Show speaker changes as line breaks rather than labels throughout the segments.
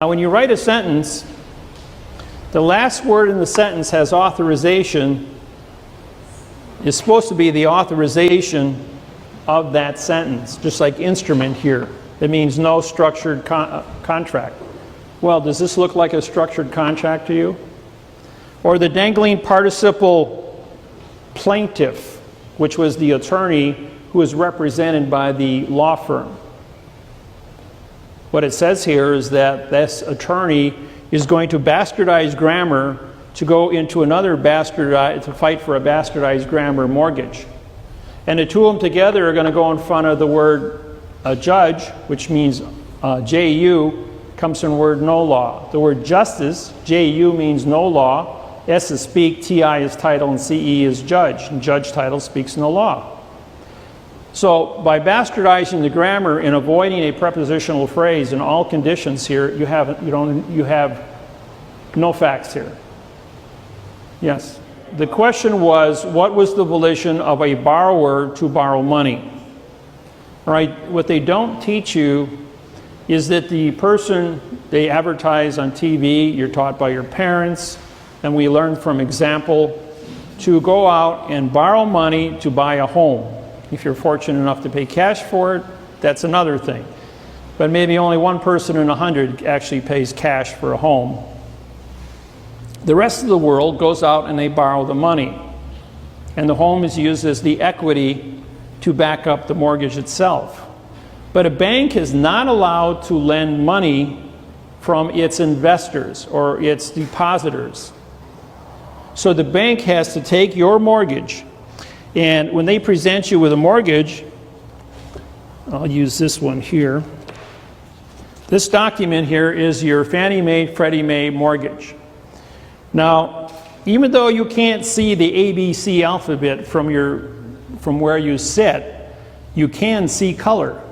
Now, when you write a sentence, the last word in the sentence has authorization. It's supposed to be the authorization of that sentence, just like instrument here. It means no structured contract. Well, does this look like a structured contract to you? Or the dangling participle plaintiff, which was the attorney who was represented by the law firm. What it says here is that this attorney is going to bastardize grammar to go into another to fight for a bastardized grammar mortgage. And the two of them together are going to go in front of the word judge, which means J-U, comes from the word no law. The word justice, J-U, means no law. S is speak, T-I is title, and C-E is judge. And judge title speaks no law. So by bastardizing the grammar and avoiding a prepositional phrase in all conditions here, you have no facts here. Yes. The question was, what was the volition of a borrower to borrow money? All right. What they don't teach you is that the person they advertise on TV, you're taught by your parents, and we learned from example, to go out and borrow money to buy a home. If you're fortunate enough to pay cash for it, that's another thing. But maybe only one person in 100 actually pays cash for a home. The rest of the world goes out and they borrow the money. And the home is used as the equity to back up the mortgage itself. But a bank is not allowed to lend money from its investors or its depositors. So the bank has to take your mortgage, and when they present you with a mortgage, I'll use this one here. This document here is your Fannie Mae, Freddie Mae mortgage. Now, even though you can't see the ABC alphabet from where you sit, you can see color.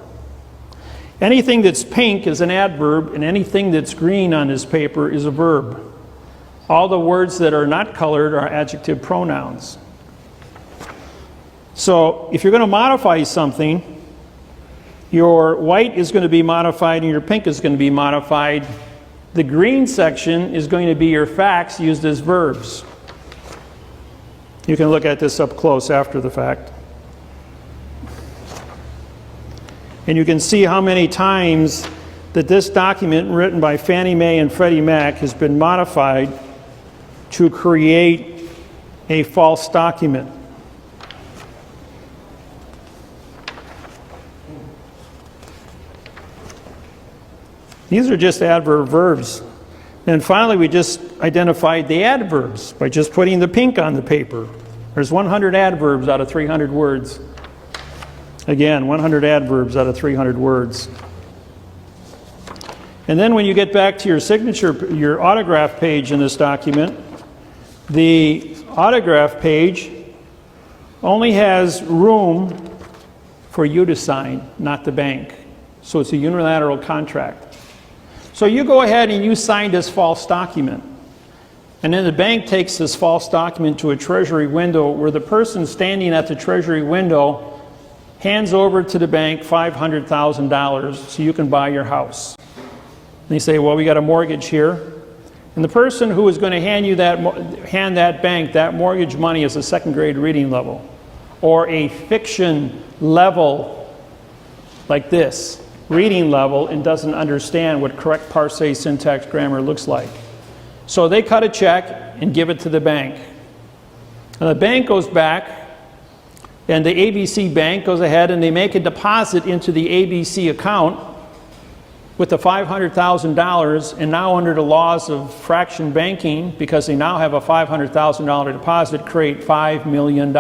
Anything that's pink is an adverb, and anything that's green on this paper is a verb. All the words that are not colored are adjective pronouns. So if you're going to modify something, your white is going to be modified and your pink is going to be modified. The green section is going to be your facts used as verbs. You can look at this up close after the fact. And you can see how many times that this document written by Fannie Mae and Freddie Mac has been modified to create a false document. These are just adverb verbs. And finally, we just identified the adverbs by just putting the pink on the paper. There's 100 adverbs out of 300 words. Again, 100 adverbs out of 300 words. And then when you get back to your signature, your autograph page in this document, the autograph page only has room for you to sign, not the bank. So it's a unilateral contract. So you go ahead and you sign this false document. And then the bank takes this false document to a treasury window where the person standing at the treasury window hands over to the bank $500,000 so you can buy your house. And they say, well, we got a mortgage here. And the person who is going to hand that bank that mortgage money is a second grade reading level or a fiction level like this. Reading level and doesn't understand what correct parsé syntax grammar looks like. So they cut a check and give it to the bank. And the bank goes back and the ABC bank goes ahead and they make a deposit into the ABC account with the $500,000, and now under the laws of fraction banking, because they now have a $500,000 deposit, create $5 million.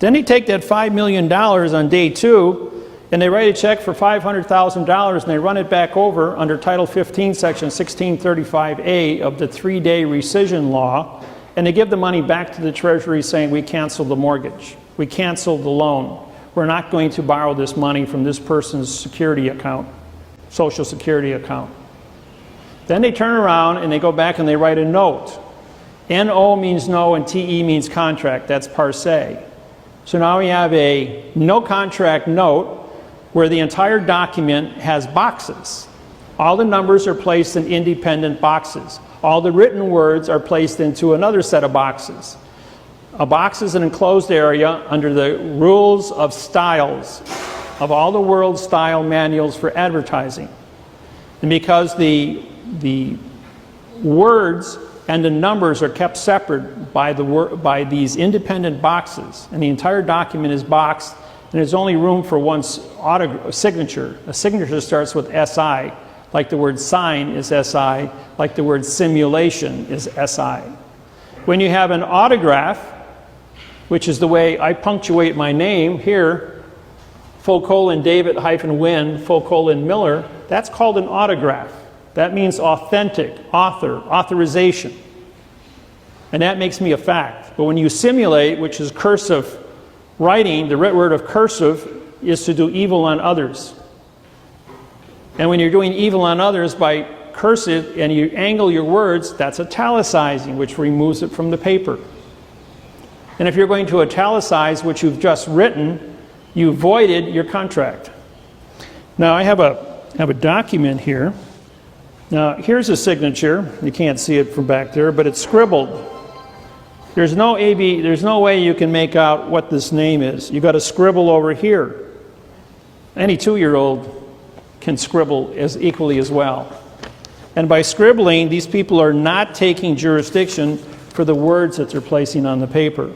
Then they take that $5 million on day 2 and they write a check for $500,000 and they run it back over under Title 15, Section 1635A of the 3-day rescission law, and they give the money back to the Treasury saying, we canceled the mortgage. We canceled the loan. We're not going to borrow this money from this person's security account, Social Security account. Then they turn around and they go back and they write a note. N-O means no and T-E means contract. That's parsé. So now we have a no contract note where the entire document has boxes. All the numbers are placed in independent boxes. All the written words are placed into another set of boxes. A box is an enclosed area under the rules of styles of all the world's style manuals for advertising. And because the words and the numbers are kept separate by these independent boxes, and the entire document is boxed, and there's only room for one signature. A signature starts with SI, like the word sign is SI, like the word simulation is SI. When you have an autograph, which is the way I punctuate my name here, David-Wynn, Miller, that's called an autograph. That means authentic, author, authorization. And that makes me a fact. But when you simulate, which is cursive writing, the root word of cursive is to do evil on others. And when you're doing evil on others by cursive and you angle your words, that's italicizing, which removes it from the paper. And if you're going to italicize what you've just written, you voided your contract. Now I have a document here. Now here's a signature. You can't see it from back there, but it's scribbled. There's no way you can make out what this name is. You've got to scribble over here. Any 2-year-old can scribble as equally as well. And by scribbling, these people are not taking jurisdiction for the words that they're placing on the paper.